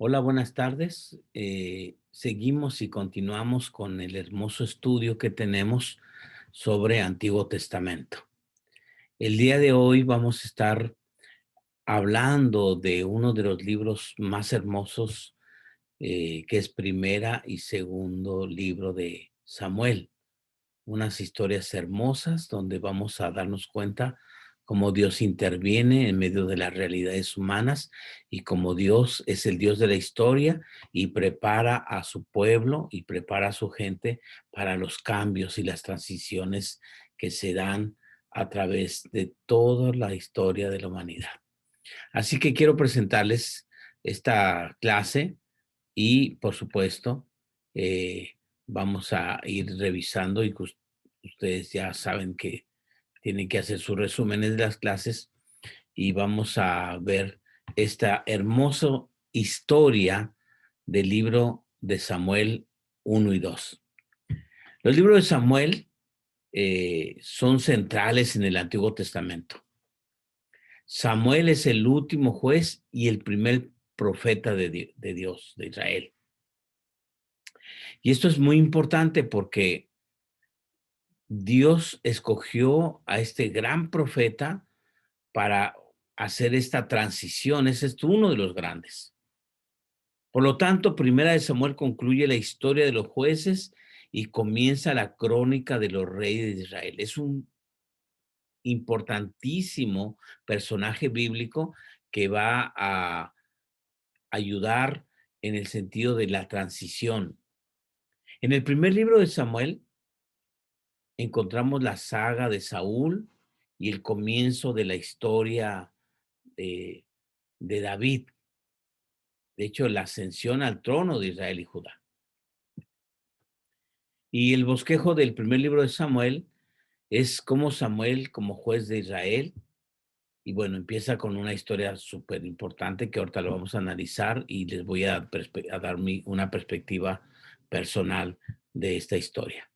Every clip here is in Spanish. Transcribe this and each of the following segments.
Hola, buenas tardes. Seguimos y continuamos con el hermoso estudio que tenemos sobre Antiguo Testamento. El día de hoy vamos a estar hablando de uno de los libros más hermosos, que es Primera y Segundo libro de Samuel. Unas historias hermosas donde vamos a darnos cuenta cómo Dios interviene en medio de las realidades humanas y cómo Dios es el Dios de la historia y prepara a su pueblo y prepara a su gente para los cambios y las transiciones que se dan a través de toda la historia de la humanidad. Así que quiero presentarles esta clase y, por supuesto, vamos a ir revisando y ustedes ya saben que tienen que hacer sus resúmenes de las clases y vamos a ver esta hermosa historia del libro de Samuel 1 y 2. Los libros de Samuel son centrales en el Antiguo Testamento. Samuel es el último juez y el primer profeta de Dios, de Israel. Y esto es muy importante porque Dios escogió a este gran profeta para hacer esta transición. Ese es uno de los grandes. Por lo tanto, Primera de Samuel concluye la historia de los jueces y comienza la crónica de los reyes de Israel. Es un importantísimo personaje bíblico que va a ayudar en el sentido de la transición. En el primer libro de Samuel encontramos la saga de Saúl y el comienzo de la historia de, de David, de hecho, la ascensión al trono de Israel y Judá. Y el bosquejo del primer libro de Samuel es como Samuel, como juez de Israel, y bueno, empieza con una historia súper importante que ahorita lo vamos a analizar y les voy a dar una perspectiva personal de esta historia.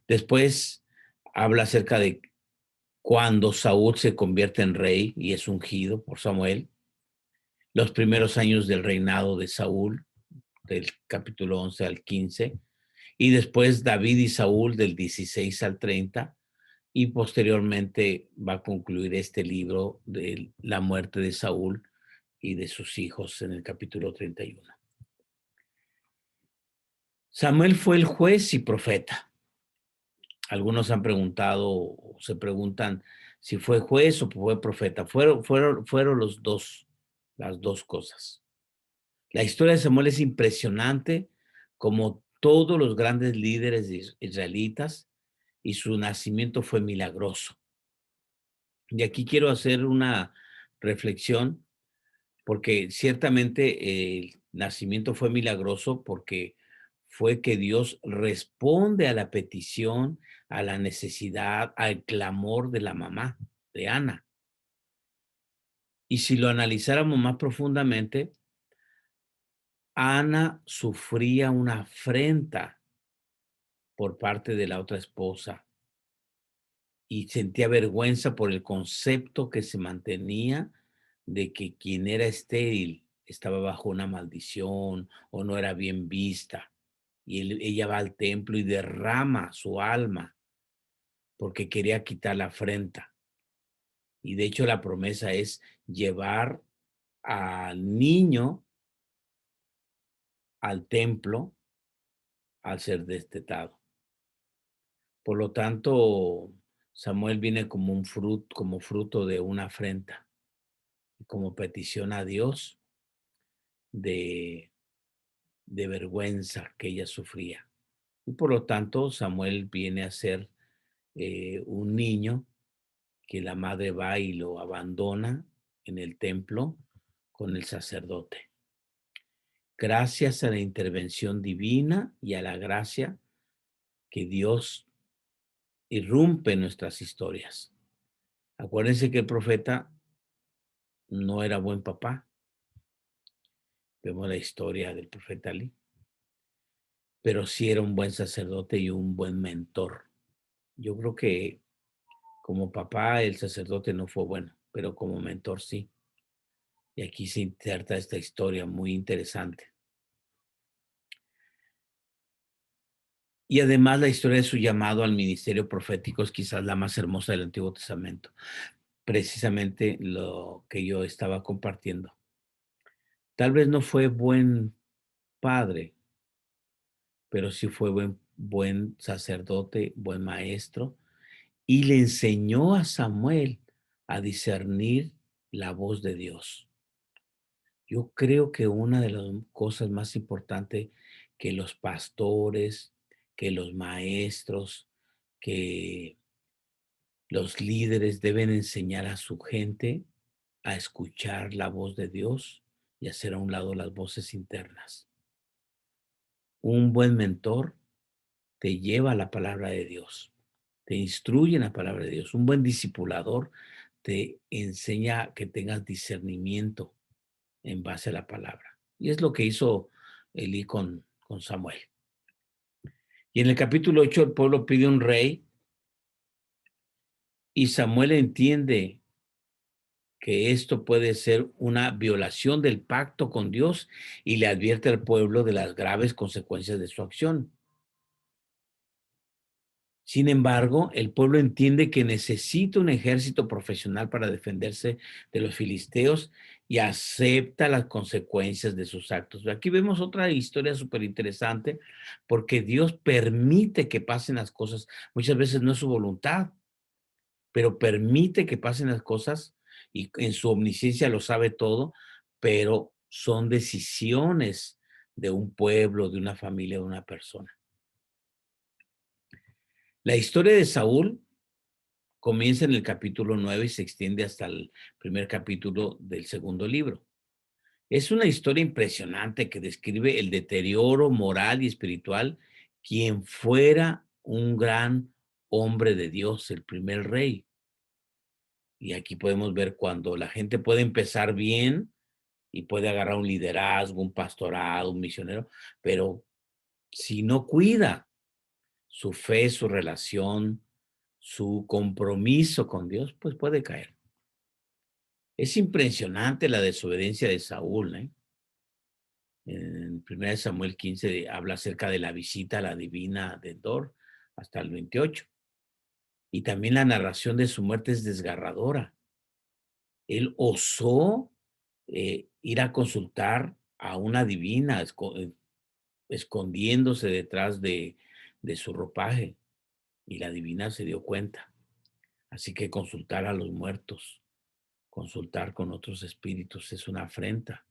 Después habla acerca de cuando Saúl se convierte en rey y es ungido por Samuel, los primeros años del reinado de Saúl, del capítulo 11 al 15, y después David y Saúl del 16 al 30, y posteriormente va a concluir este libro de la muerte de Saúl y de sus hijos en el capítulo 31. Samuel fue el juez y profeta. Algunos han preguntado o se preguntan si fue juez o fue profeta. Fueron las dos cosas. La historia de Samuel es impresionante, como todos los grandes líderes israelitas, y su nacimiento fue milagroso. Y aquí quiero hacer una reflexión, porque ciertamente el nacimiento fue milagroso porque fue que Dios responde a la petición, a la necesidad, al clamor de la mamá, de Ana. Y si lo analizáramos más profundamente, Ana sufría una afrenta por parte de la otra esposa y sentía vergüenza por el concepto que se mantenía de que quien era estéril estaba bajo una maldición o no era bien vista. Y ella va al templo y derrama su alma porque quería quitar la afrenta. Y de hecho la promesa es llevar al niño al templo al ser destetado. Por lo tanto, Samuel viene como como fruto de una afrenta, como petición a Dios de, de vergüenza que ella sufría. Y por lo tanto, Samuel viene a ser un niño que la madre va y lo abandona en el templo con el sacerdote. Gracias a la intervención divina y a la gracia que Dios irrumpe en nuestras historias. Acuérdense que el profeta no era buen papá. Vemos la historia del profeta Ali, pero sí era un buen sacerdote y un buen mentor. Yo creo que como papá el sacerdote no fue bueno, pero como mentor sí. Y aquí se inserta esta historia muy interesante. Y además la historia de su llamado al ministerio profético es quizás la más hermosa del Antiguo Testamento. Precisamente lo que yo estaba compartiendo. Tal vez no fue buen padre, pero sí fue buen sacerdote, buen maestro, y le enseñó a Samuel a discernir la voz de Dios. Yo creo que una de las cosas más importantes que los pastores, que los maestros, que los líderes deben enseñar a su gente a escuchar la voz de Dios y hacer a un lado las voces internas. Un buen mentor te lleva a la palabra de Dios, te instruye en la palabra de Dios. Un buen discipulador te enseña que tengas discernimiento en base a la palabra. Y es lo que hizo Elí con Samuel. Y en el capítulo 8 el pueblo pide un rey y Samuel entiende que esto puede ser una violación del pacto con Dios y le advierte al pueblo de las graves consecuencias de su acción. Sin embargo, el pueblo entiende que necesita un ejército profesional para defenderse de los filisteos y acepta las consecuencias de sus actos. Aquí vemos otra historia súper interesante porque Dios permite que pasen las cosas. Muchas veces no es su voluntad, pero permite que pasen las cosas y en su omnisciencia lo sabe todo, pero son decisiones de un pueblo, de una familia, de una persona. La historia de Saúl comienza en el capítulo 9 y se extiende hasta el primer capítulo del segundo libro. Es una historia impresionante que describe el deterioro moral y espiritual, quien fuera un gran hombre de Dios, el primer rey. Y aquí podemos ver cuando la gente puede empezar bien y puede agarrar un liderazgo, un pastorado, un misionero, pero si no cuida su fe, su relación, su compromiso con Dios, pues puede caer. Es impresionante la desobediencia de Saúl, ¿eh? En 1 Samuel 15 habla acerca de la visita a la divina de Endor hasta el 28. Y también la narración de su muerte es desgarradora. Él osó ir a consultar a una divina, escondiéndose detrás de su ropaje. Y la divina se dio cuenta. Así que consultar a los muertos, consultar con otros espíritus es una afrenta.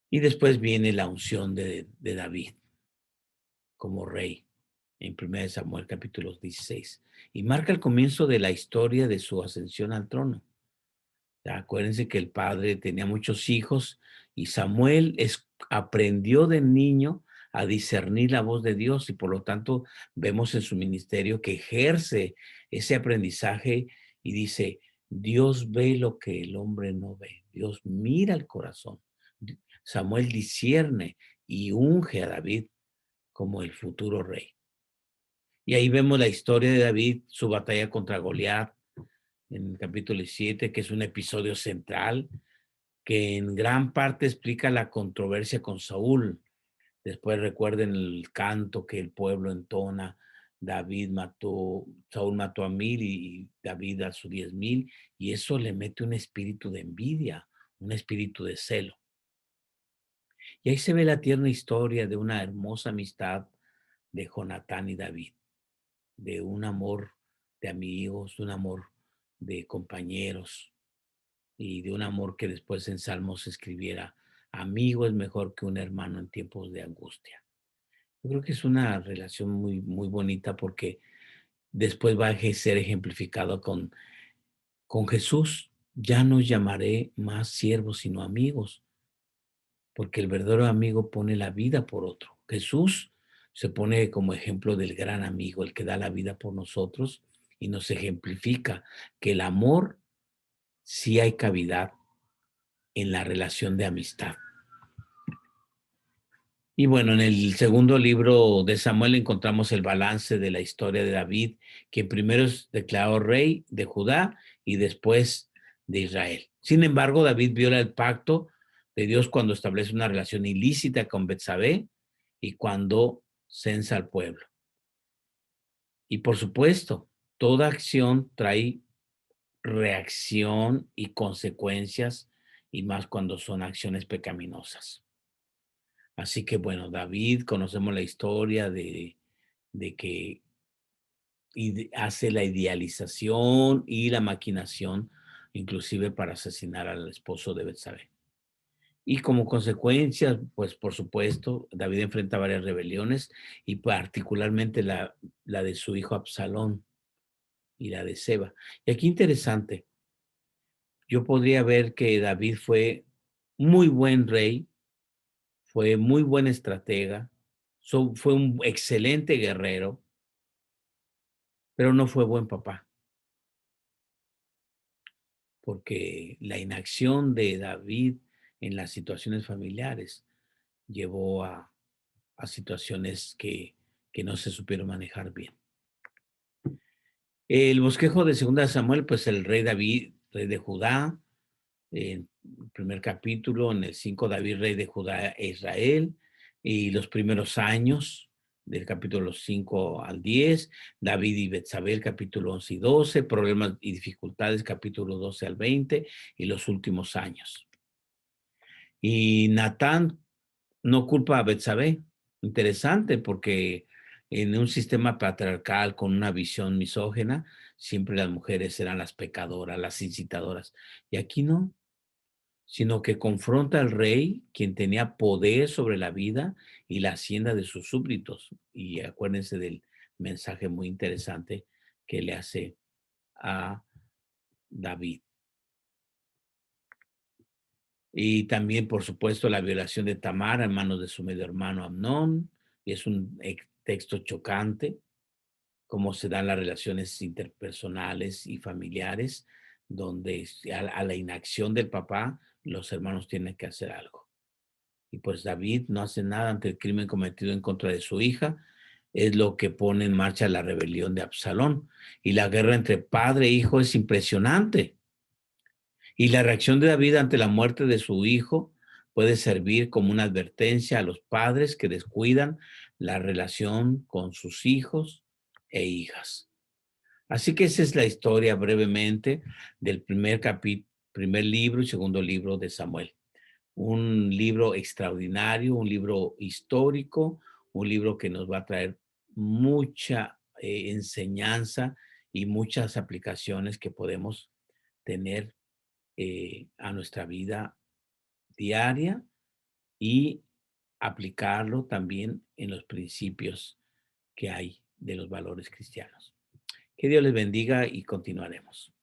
Y después viene la unción de David como rey en 1 Samuel capítulo 16 y marca el comienzo de la historia de su ascensión al trono. Acuérdense que el padre tenía muchos hijos y Samuel aprendió de niño a discernir la voz de Dios y por lo tanto vemos en su ministerio que ejerce ese aprendizaje y dice, Dios ve lo que el hombre no ve, Dios mira el corazón. Samuel discierne y unge a David como el futuro rey. Y ahí vemos la historia de David, su batalla contra Goliat, en el capítulo 7, que es un episodio central, que en gran parte explica la controversia con Saúl. Después recuerden el canto que el pueblo entona, Saúl mató a 1000 y David a sus 10,000, y eso le mete un espíritu de envidia, un espíritu de celo. Y ahí se ve la tierna historia de una hermosa amistad de Jonatán y David, de un amor de amigos, de un amor de compañeros y de un amor que después en Salmos se escribiera, amigo es mejor que un hermano en tiempos de angustia. Yo creo que es una relación muy, muy bonita porque después va a ser ejemplificado con Jesús. Ya no llamaré más siervos, sino amigos, porque el verdadero amigo pone la vida por otro. Jesús se pone como ejemplo del gran amigo, el que da la vida por nosotros y nos ejemplifica que el amor sí hay cavidad en la relación de amistad. Y bueno, en el segundo libro de Samuel encontramos el balance de la historia de David, quien primero es declarado rey de Judá y después de Israel. Sin embargo, David viola el pacto de Dios cuando establece una relación ilícita con Betsabé y cuando censa al pueblo. Y por supuesto, toda acción trae reacción y consecuencias, y más cuando son acciones pecaminosas. Así que bueno, David, conocemos la historia de que hace la idealización y la maquinación, inclusive para asesinar al esposo de Betsabé. Y como consecuencia, pues por supuesto, David enfrenta varias rebeliones y particularmente la de su hijo Absalón y la de Seba. Y aquí interesante, yo podría ver que David fue muy buen rey, fue muy buen estratega, fue un excelente guerrero, pero no fue buen papá, porque la inacción de David en las situaciones familiares llevó a situaciones que no se supieron manejar bien. El bosquejo de Segunda de Samuel, pues el rey David, rey de Judá, en el primer capítulo, en el 5 David, rey de Judá e Israel, y los primeros años del capítulo 5 al 10, David y Betsabé, capítulo 11 y 12, problemas y dificultades, capítulo 12 al 20, y los últimos años. Y Natán no culpa a Betsabé. Interesante, porque en un sistema patriarcal con una visión misógena, siempre las mujeres eran las pecadoras, las incitadoras. Y aquí no, sino que confronta al rey, quien tenía poder sobre la vida y la hacienda de sus súbditos. Y acuérdense del mensaje muy interesante que le hace a David. Y también, por supuesto, la violación de Tamar en manos de su medio hermano Amnón. Y es un texto chocante, cómo se dan las relaciones interpersonales y familiares, donde a la inacción del papá, los hermanos tienen que hacer algo. Y pues David no hace nada ante el crimen cometido en contra de su hija, es lo que pone en marcha la rebelión de Absalón. Y la guerra entre padre e hijo es impresionante. Y la reacción de David ante la muerte de su hijo puede servir como una advertencia a los padres que descuidan la relación con sus hijos e hijas. Así que esa es la historia brevemente del primer libro y segundo libro de Samuel. Un libro extraordinario, un libro histórico, un libro que nos va a traer mucha enseñanza y muchas aplicaciones que podemos tener a nuestra vida diaria y aplicarlo también en los principios que hay de los valores cristianos. Que Dios les bendiga y continuaremos.